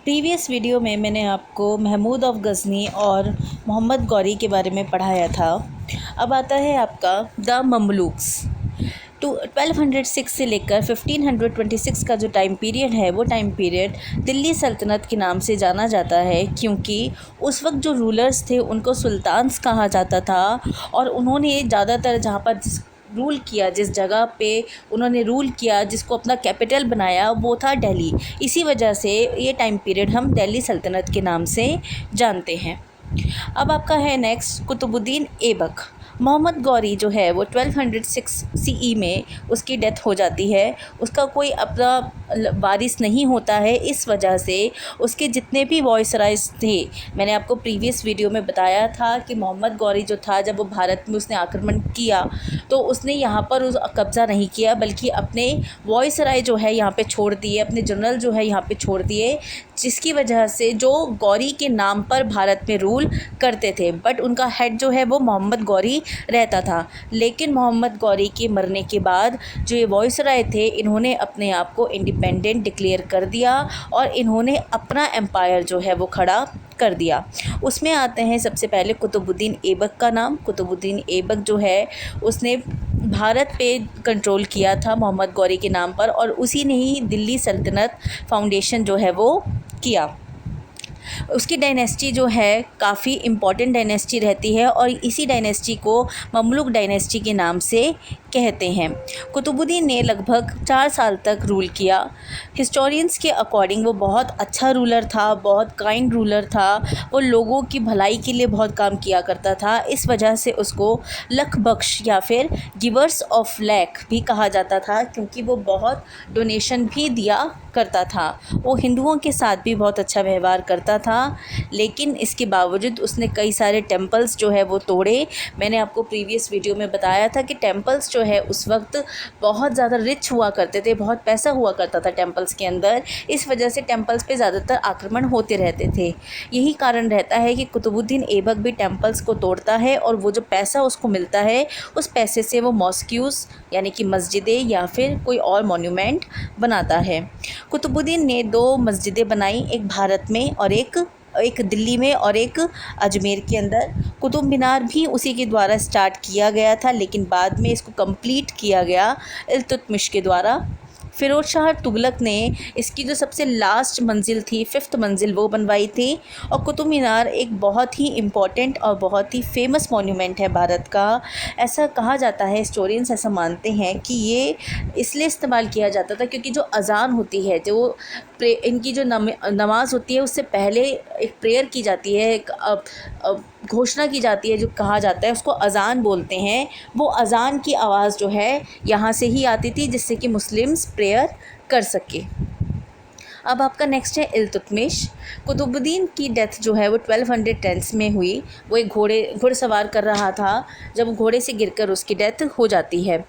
Previous video में मैंने आपको महमूद ऑफ गज़नी और मोहम्मद गौरी के बारे में पढ़ाया था। अब आता है आपका द ममलूक्स। 1206 से लेकर 1526 का जो टाइम पीरियड है वो टाइम पीरियड दिल्ली सल्तनत के नाम से जाना जाता है, क्योंकि उस वक्त जो रूलर्स थे उनको सुल्तान्स कहा जाता था और उन्होंने ज़्यादातर जहाँ पर रूल किया, जिस जगह पे उन्होंने रूल किया, जिसको अपना कैपिटल बनाया, वो था दिल्ली। इसी वजह से ये टाइम पीरियड हम दिल्ली सल्तनत के नाम से जानते हैं। अब आपका है नेक्स्ट कुतुबुद्दीन ऐबक। मोहम्मद गौरी जो है वो 1206 सीई में उसकी डेथ हो जाती है। उसका कोई अपना वारिस नहीं होता है, इस वजह से उसके जितने भी वॉइसराइज थे, मैंने आपको प्रीवियस वीडियो में बताया था कि मोहम्मद गौरी जो था, जब वो भारत में उसने आक्रमण किया तो उसने यहाँ पर उस कब्ज़ा नहीं किया, बल्कि अपने वॉइसराय जो है यहाँ पे छोड़ दिए, अपने जनरल जो है यहाँ पे छोड़ दिए, जिसकी वजह से जो गौरी के नाम पर भारत में रूल करते थे, बट उनका हेड जो है वो मोहम्मद गौरी रहता था। लेकिन मोहम्मद गौरी के मरने के बाद जो ये वॉइसराय थे, इन्होंने अपने आप को इंडिपेंडेंट डिक्लेयर कर दिया और इन्होंने अपना एम्पायर जो है वो खड़ा कर दिया। उसमें आते हैं सबसे पहले कुतुबुद्दीन ऐबक का नाम। कुतुबुद्दीन ऐबक जो है उसने भारत पे कंट्रोल किया था मोहम्मद गौरी के नाम पर, और उसी ने ही दिल्ली सल्तनत फाउंडेशन जो है वो किया। उसकी डायनेस्टी जो है काफ़ी इम्पॉर्टेंट डायनेस्टी रहती है और इसी डायनेस्टी को ममलूक डायनेस्टी के नाम से कहते हैं। कुतुबुद्दीन ने लगभग 4 साल तक रूल किया। हिस्टोरियंस के अकॉर्डिंग वो बहुत अच्छा रूलर था, बहुत काइंड रूलर था, वो लोगों की भलाई के लिए बहुत काम किया करता था। इस वजह से उसको लख बख्श या फिर गिवर्स ऑफ लैक भी कहा जाता था, क्योंकि वो बहुत डोनेशन भी दिया करता था। वो हिंदुओं के साथ भी बहुत अच्छा व्यवहार करता था, लेकिन इसके बावजूद उसने कई सारे टेम्पल्स जो है वो तोड़े। मैंने आपको प्रीवियस वीडियो में बताया था कि टेम्पल्स जो है उस वक्त बहुत ज़्यादा रिच हुआ करते थे, बहुत पैसा हुआ करता था टेम्पल्स के अंदर। इस वजह से टेम्पल्स पे ज़्यादातर आक्रमण होते रहते थे। यही कारण रहता है कि कुतुबुद्दीन ऐबक भी टेम्पल्स को तोड़ता है और वो जो पैसा उसको मिलता है उस पैसे से वो मॉस्क्यूज़ यानी कि मस्जिदें या फिर कोई और मॉन्यूमेंट बनाता है। कुतुबुद्दीन ने 2 मस्जिदें बनाई, एक भारत में और एक दिल्ली में और एक अजमेर के अंदर। कुतुब मीनार भी उसी के द्वारा स्टार्ट किया गया था, लेकिन बाद में इसको कंप्लीट किया गया इल्तुतमिश के द्वारा। फ़िरोज़ शाह तुगलक ने इसकी जो सबसे लास्ट मंजिल थी, 5th मंजिल, वो बनवाई थी। और कुतुब मीनार एक बहुत ही इम्पॉर्टेंट और बहुत ही फेमस मॉन्यूमेंट है भारत का। ऐसा कहा जाता है, हिस्टोरियंस ऐसा मानते हैं कि ये इसलिए इस्तेमाल किया जाता था क्योंकि जो अज़ान होती है, जो इनकी जो नमाज़ होती है, उससे पहले एक प्रेयर की जाती है, एक घोषणा की जाती है, जो कहा जाता है उसको अज़ान बोलते हैं। वो अज़ान की आवाज़ जो है यहाँ से ही आती थी, जिससे कि मुस्लिम्स प्रेयर कर सके। अब आपका नेक्स्ट है इल्तुतमिश। कुतुबुद्दीन की डेथ जो है वो 1210 में हुई। वो एक घुड़सवार कर रहा था, जब घोड़े से गिरकर उसकी डेथ हो जाती है।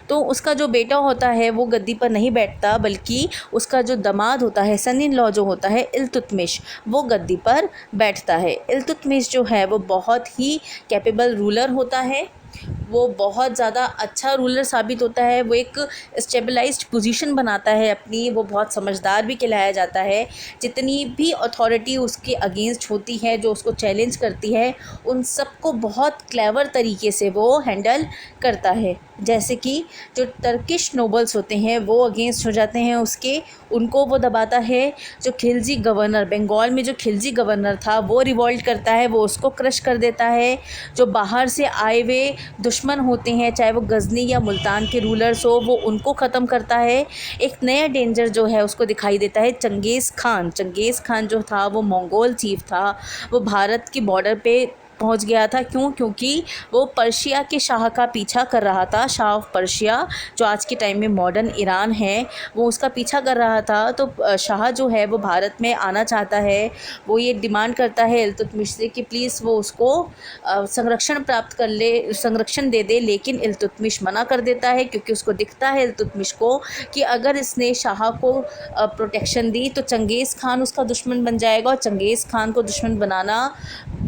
तो उसका जो बेटा होता है वो गद्दी पर नहीं बैठता, बल्कि उसका जो दामाद होता है, सन इन लॉ जो होता है इल्तुतमिश, वो गद्दी पर बैठता है। इल्तुतमिश जो है वो बहुत ही कैपेबल रूलर होता है, वो बहुत ज़्यादा अच्छा रूलर साबित होता है। वो एक स्टेबलाइज्ड पोजीशन बनाता है अपनी, वो बहुत समझदार भी कहलाया जाता है। जितनी भी अथॉरिटी उसके अगेंस्ट होती है, जो उसको चैलेंज करती है, उन सबको बहुत क्लेवर तरीके से वो हैंडल करता है। जैसे कि जो टर्किश नोबल्स होते हैं वो अगेंस्ट हो जाते हैं उसके, उनको वो दबाता है। जो खिलजी गवर्नर, बंगाल में जो खिलजी गवर्नर था, वो रिवॉल्ट करता है, वो उसको क्रश कर देता है। जो बाहर से आए हुए दुश्मन होते हैं, चाहे वो गज़नी या मुल्तान के रूलर्स हो, वो उनको ख़त्म करता है। एक नया डेंजर जो है उसको दिखाई देता है, चंगेज़ खान जो था वो मंगोल चीफ था। वो भारत की बॉर्डर पे पहुंच गया था। क्योंकि वो पर्शिया के शाह का पीछा कर रहा था। शाह ऑफ पर्शिया, जो आज के टाइम में मॉडर्न ईरान है, वो उसका पीछा कर रहा था। तो शाह जो है वो भारत में आना चाहता है। वो ये डिमांड करता है इल्तुतमिश से कि प्लीज़ वो उसको संरक्षण दे दे, लेकिन इल्तुतमिश मना कर देता है, क्योंकि उसको दिखता है इल्तुतमिश को कि अगर इसने शाह को प्रोटेक्शन दी तो चंगेज़ खान उसका दुश्मन बन जाएगा, और चंगेज़ खान को दुश्मन बनाना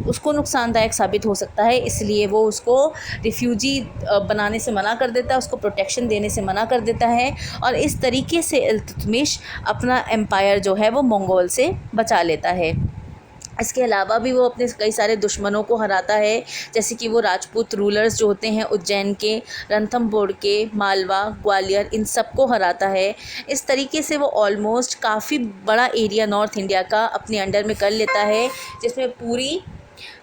उसको नुकसानदायक साबित हो सकता है, इसलिए वो उसको रिफ्यूजी बनाने से मना कर देता है, उसको प्रोटेक्शन देने से मना कर देता है। और इस तरीके से इल्तुतमिश अपना एम्पायर जो है वो मंगोल से बचा लेता है। इसके अलावा भी वो अपने कई सारे दुश्मनों को हराता है, जैसे कि वो राजपूत रूलर्स जो होते हैं उज्जैन के, रणथंभौर के, मालवा, ग्वालियर, इन सब को हराता है। इस तरीके से वो ऑलमोस्ट काफ़ी बड़ा एरिया नॉर्थ इंडिया का अपने अंडर में कर लेता है, जिसमें पूरी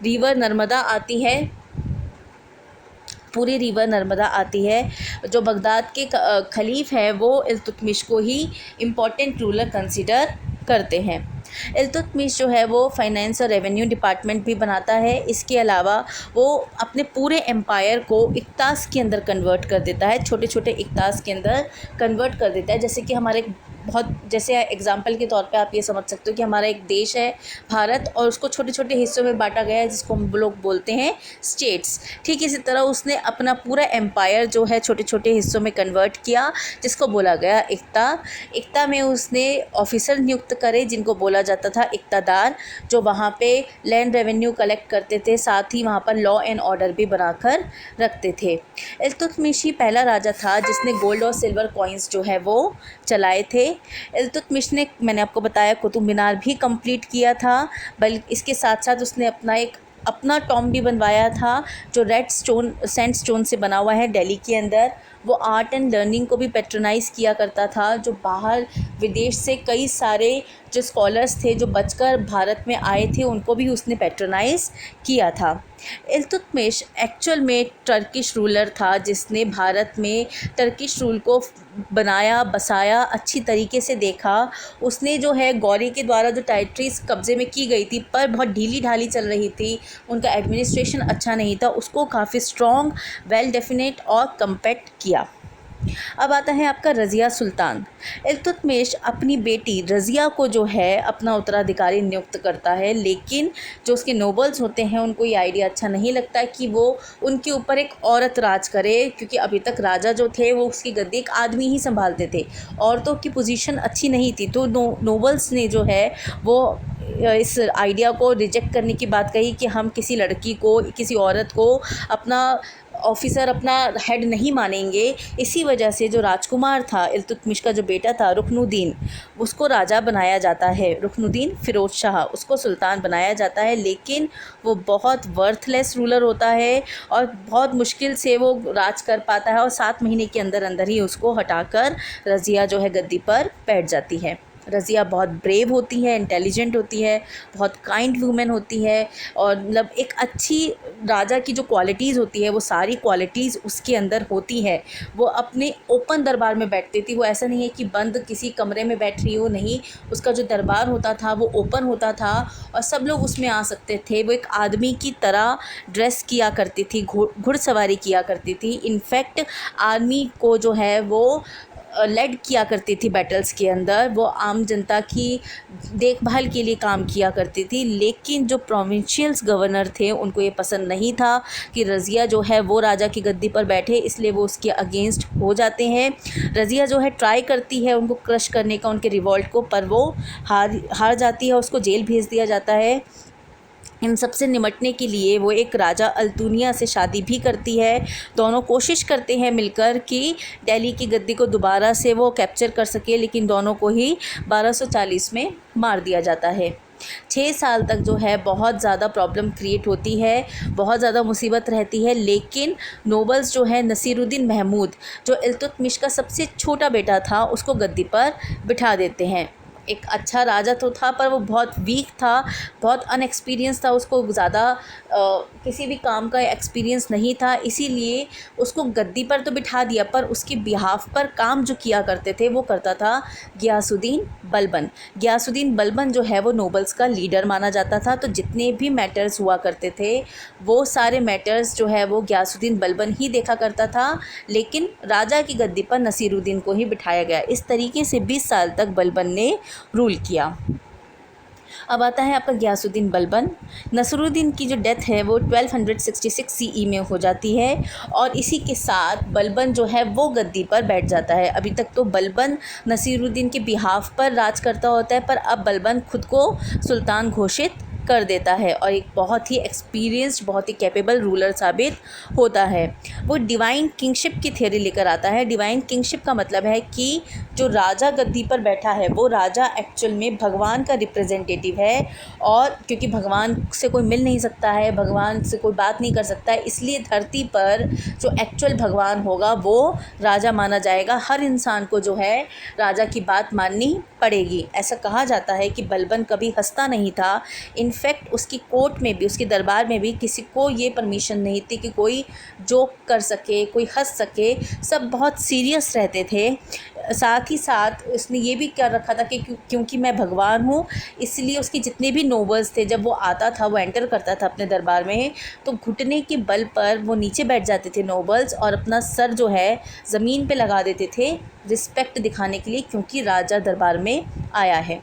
रिवर नर्मदा आती है। पूरी रिवर नर्मदा आती है। जो बगदाद के खलीफ है वो इल्तुतमिश को ही इम्पॉर्टेंट रूलर कंसिडर करते हैं। इल्तुतमिश जो है वो फाइनेंस और रेवेन्यू डिपार्टमेंट भी बनाता है। इसके अलावा वो अपने पूरे एम्पायर को इक्तास के अंदर कन्वर्ट कर देता है, छोटे छोटे इक्तास के अंदर कन्वर्ट कर देता है। जैसे कि हमारे बहुत, जैसे एग्जांपल के तौर पे आप ये समझ सकते हो कि हमारा एक देश है भारत, और उसको छोटे छोटे हिस्सों में बांटा गया है, जिसको हम लोग बोलते हैं स्टेट्स। ठीक इसी तरह उसने अपना पूरा एम्पायर जो है छोटे छोटे हिस्सों में कन्वर्ट किया, जिसको बोला गया इक्ता। इक्ता में उसने ऑफिसर नियुक्त करे जिनको बोला जाता था इक्तादार, जो वहाँ पे लैंड रेवेन्यू कलेक्ट करते थे, साथ ही वहाँ पर लॉ एंड ऑर्डर भी बनाकर रखते थे। इल्तुतमिश ही पहला राजा था जिसने गोल्ड और सिल्वर कॉइन्स जो है वो चलाए थे। इल्तुतमिश ने, मैंने आपको बताया, कुतुब मीनार भी कंप्लीट किया था, बल्कि इसके साथ साथ उसने अपना टॉम भी बनवाया था, जो रेड स्टोन सैंड स्टोन से बना हुआ है दिल्ली के अंदर। वो आर्ट एंड लर्निंग को भी पैट्रोनाइज़ किया करता था। जो बाहर विदेश से कई सारे जो स्कॉलर्स थे जो बचकर भारत में आए थे, उनको भी उसने पैट्रोनाइज़ किया था। इल्तुतमिश एक्चुअल में टर्किश रूलर था, जिसने भारत में टर्किश रूल को बनाया, बसाया, अच्छी तरीके से देखा। उसने जो है गौरी के द्वारा जो टेरिटरीज़ कब्ज़े में की गई थी, पर बहुत ढीली ढाली चल रही थी, उनका एडमिनिस्ट्रेशन अच्छा नहीं था, उसको काफ़ी स्ट्रॉन्ग, वेल डेफिनेट और कम्पैक्ट किया। अब आता है आपका रज़िया सुल्तान। इल्तुतमिश अपनी बेटी रज़िया को जो है अपना उत्तराधिकारी नियुक्त करता है, लेकिन जो उसके नोबल्स होते हैं उनको ये आइडिया अच्छा नहीं लगता कि वो उनके ऊपर एक औरत राज करे, क्योंकि अभी तक राजा जो थे वो उसकी गद्दी एक आदमी ही संभालते थे, औरतों की पोजीशन अच्छी नहीं थी। तो नोबल्स ने जो है वो इस आइडिया को रिजेक्ट करने की बात कही कि हम किसी लड़की को, किसी औरत को अपना ऑफिसर, अपना हेड नहीं मानेंगे। इसी वजह से जो राजकुमार था, इल्तुतमिश का जो बेटा था रुकनुद्दीन, उसको राजा बनाया जाता है। रुकनुद्दीन फ़िरोज़ शाह, उसको सुल्तान बनाया जाता है, लेकिन वो बहुत वर्थलेस रूलर होता है और बहुत मुश्किल से वो राज कर पाता है, और 7 महीने के अंदर अंदर ही उसको हटाकर रज़िया जो है गद्दी पर बैठ जाती है। रज़िया बहुत ब्रेव होती है, इंटेलिजेंट होती है, बहुत काइंड वूमेन होती है, और मतलब एक अच्छी राजा की जो क्वालिटीज़ होती है वो सारी क्वालिटीज़ उसके अंदर होती है। वो अपने ओपन दरबार में बैठती थी, वो ऐसा नहीं है कि बंद किसी कमरे में बैठ रही हो, नहीं, उसका जो दरबार होता था वो ओपन होता था और सब लोग उसमें आ सकते थे। वो एक आदमी की तरह ड्रेस किया करती थी, घुड़सवारी किया करती थी। इनफैक्ट आर्मी को जो है वो लेड किया करती थी बैटल्स के अंदर, वो आम जनता की देखभाल के लिए काम किया करती थी। लेकिन जो प्रोविंशियल्स गवर्नर थे उनको ये पसंद नहीं था कि रज़िया जो है वो राजा की गद्दी पर बैठे, इसलिए वो उसके अगेंस्ट हो जाते हैं। रज़िया जो है ट्राई करती है उनको क्रश करने का, उनके रिवॉल्ट को, पर वो हार जाती है, उसको जेल भेज दिया जाता है। इन सब से निमटने के लिए वो एक राजा अल्तुनिया से शादी भी करती है। दोनों कोशिश करते हैं मिलकर कि दिल्ली की गद्दी को दोबारा से वो कैप्चर कर सके, लेकिन दोनों को ही 1240 में मार दिया जाता है। 6 साल तक जो है बहुत ज़्यादा प्रॉब्लम क्रिएट होती है, बहुत ज़्यादा मुसीबत रहती है, लेकिन नोबल्स जो है नसीरुद्दीन महमूद, जो इल्तुतमिश का सबसे छोटा बेटा था, उसको गद्दी पर बिठा देते हैं। एक अच्छा राजा तो था, पर वो बहुत वीक था, बहुत अनएक्सपीरियंस था, उसको ज़्यादा किसी भी काम का एक्सपीरियंस नहीं था, इसीलिए उसको गद्दी पर तो बिठा दिया, पर उसके बिहाफ पर काम जो किया करते थे वो करता था गियासुद्दीन बलबन। गियासुद्दीन बलबन जो है वो नोबल्स का लीडर माना जाता था, तो जितने भी मैटर्स हुआ करते थे वो सारे मैटर्स जो है वो गियासुद्दीन बलबन ही देखा करता था, लेकिन राजा की गद्दी पर नसीरुद्दीन को ही बिठाया गया। इस तरीके से 20 साल तक बलबन ने रूल किया। अब आता है आपका गियासुद्दीन बलबन। नसरुद्दीन की जो डेथ है वो 1266 सीई में हो जाती है, और इसी के साथ बलबन जो है वो गद्दी पर बैठ जाता है। अभी तक तो बलबन नसीरुद्दीन के बिहाफ पर राज करता होता है, पर अब बलबन खुद को सुल्तान घोषित कर देता है और एक बहुत ही एक्सपीरियंस्ड, बहुत ही कैपेबल रूलर साबित होता है। वो डिवाइन किंगशिप की थ्योरी लेकर आता है। डिवाइन किंगशिप का मतलब है कि जो राजा गद्दी पर बैठा है वो राजा एक्चुअल में भगवान का रिप्रेजेंटेटिव है, और क्योंकि भगवान से कोई मिल नहीं सकता है, भगवान से कोई बात नहीं कर सकता है, इसलिए धरती पर जो एक्चुअल भगवान होगा वो राजा माना जाएगा। हर इंसान को जो है राजा की बात माननी पड़ेगी। ऐसा कहा जाता है कि बलबन कभी हंसता नहीं था। इनफैक्ट उसकी कोर्ट में भी, उसके दरबार में भी किसी को ये परमिशन नहीं थी कि कोई जोक कर सके, कोई हंस सके। सब बहुत सीरियस रहते थे। साथ ही साथ उसने ये भी कर रखा था कि क्योंकि मैं भगवान हूँ, इसलिए उसके जितने भी नोबल्स थे, जब वो आता था, वो एंटर करता था अपने दरबार में, तो घुटने के बल पर वो नीचे बैठ जाते थे नोबल्स और अपना सर जो है ज़मीन पे लगा देते थे रिस्पेक्ट दिखाने के लिए, क्योंकि राजा दरबार में आया है।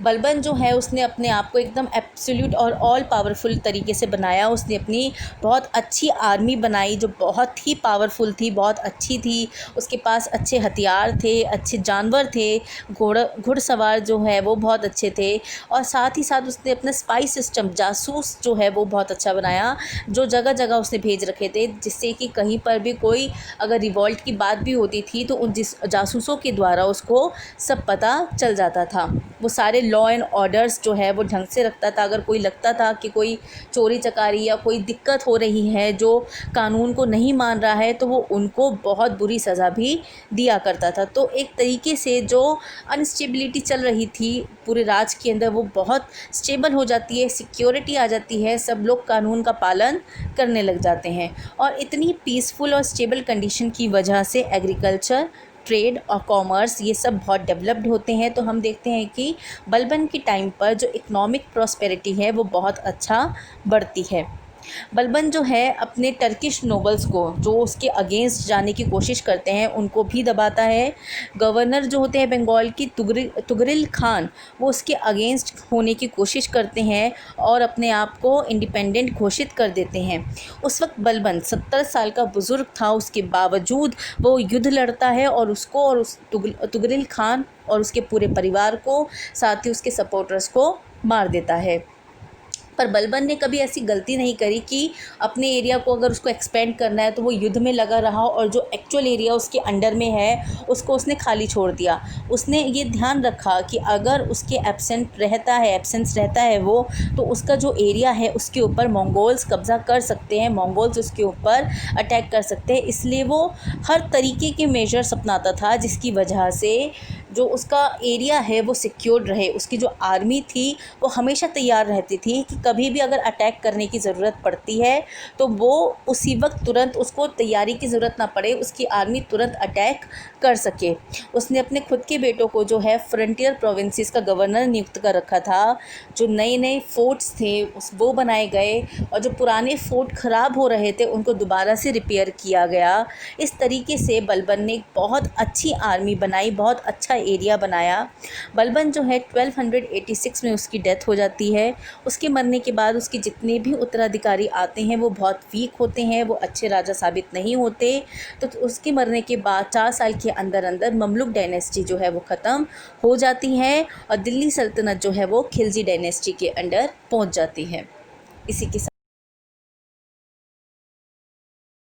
बलबन जो है उसने अपने आप को एकदम एब्सोल्यूट और ऑल पावरफुल तरीके से बनाया। उसने अपनी बहुत अच्छी आर्मी बनाई जो बहुत ही पावरफुल थी, बहुत अच्छी थी। उसके पास अच्छे हथियार थे, अच्छे जानवर थे, घुड़सवार जो है वो बहुत अच्छे थे। और साथ ही साथ उसने अपना स्पाई सिस्टम, जासूस जो है वो बहुत अच्छा बनाया, जो जगह जगह उसने भेज रखे थे, जिससे कि कहीं पर भी कोई अगर रिवॉल्ट की बात भी होती थी तो उन जासूसों के द्वारा उसको सब पता चल जाता था। वो सारे लॉ एंड ऑर्डर्स जो है वो ढंग से रखता था। अगर कोई लगता था कि कोई चोरी चकारी या कोई दिक्कत हो रही है, जो कानून को नहीं मान रहा है, तो वो उनको बहुत बुरी सज़ा भी दिया करता था। तो एक तरीके से जो अनस्टेबिलिटी चल रही थी पूरे राज के अंदर, वो बहुत स्टेबल हो जाती है, सिक्योरिटी आ जाती है, सब लोग कानून का पालन करने लग जाते हैं। और इतनी पीसफुल और स्टेबल कंडीशन की वजह से एग्रीकल्चर, ट्रेड और कॉमर्स ये सब बहुत डेवलप्ड होते हैं। तो हम देखते हैं कि बलबन के टाइम पर जो इकोनॉमिक प्रॉस्पेरिटी है वो बहुत अच्छा बढ़ती है। बलबन जो है अपने टर्किश नोबल्स को, जो उसके अगेंस्ट जाने की कोशिश करते हैं, उनको भी दबाता है। गवर्नर जो होते हैं बंगाल की तुगरिल खान, वो उसके अगेंस्ट होने की कोशिश करते हैं और अपने आप को इंडिपेंडेंट घोषित कर देते हैं। उस वक्त बलबन 70 साल का बुज़ुर्ग था, उसके बावजूद वो युद्ध लड़ता है और उसको और उस तुगरिल खान और उसके पूरे परिवार को, साथ ही उसके सपोर्टर्स को मार देता है। पर बलबन ने कभी ऐसी गलती नहीं करी कि अपने एरिया को अगर उसको एक्सपेंड करना है तो वो युद्ध में लगा रहा और जो एक्चुअल एरिया उसके अंडर में है उसको उसने खाली छोड़ दिया। उसने ये ध्यान रखा कि अगर उसके एब्सेंस रहता है वो, तो उसका जो एरिया है उसके ऊपर मंगोल्स कब्ज़ा कर सकते हैं, मंगोल्स उसके ऊपर अटैक कर सकते हैं। इसलिए वो हर तरीके के मेजर्स अपनाता था जिसकी वजह से जो उसका एरिया है वो सिक्योर्ड रहे। उसकी जो आर्मी थी वो हमेशा तैयार रहती थी कि कभी भी अगर अटैक करने की ज़रूरत पड़ती है तो वो उसी वक्त तुरंत, उसको तैयारी की ज़रूरत ना पड़े, उसकी आर्मी तुरंत अटैक कर सके। उसने अपने खुद के बेटों को जो है फ्रंटियर प्रोविंसेस का गवर्नर नियुक्त कर रखा था। जो नए नए फोर्ट्स थे वो बनाए गए और जो पुराने फोर्ट ख़राब हो रहे थे उनको दोबारा से रिपेयर किया गया। इस तरीके से बलबन ने एक बहुत अच्छी आर्मी बनाई, बहुत अच्छा एरिया बनाया। बलबन जो है 1286 में उसकी डेथ हो जाती है। उसके मरने के बाद उसके जितने भी उत्तराधिकारी आते हैं वो बहुत वीक होते हैं, वो अच्छे राजा साबित नहीं होते। तो उसके मरने के बाद 4 साल के अंदर अंदर ममलुक डायनेस्टी जो है वो ख़त्म हो जाती है और दिल्ली सल्तनत जो है वो खिलजी डायनेस्टी के अंडर पहुंच जाती है। इसी के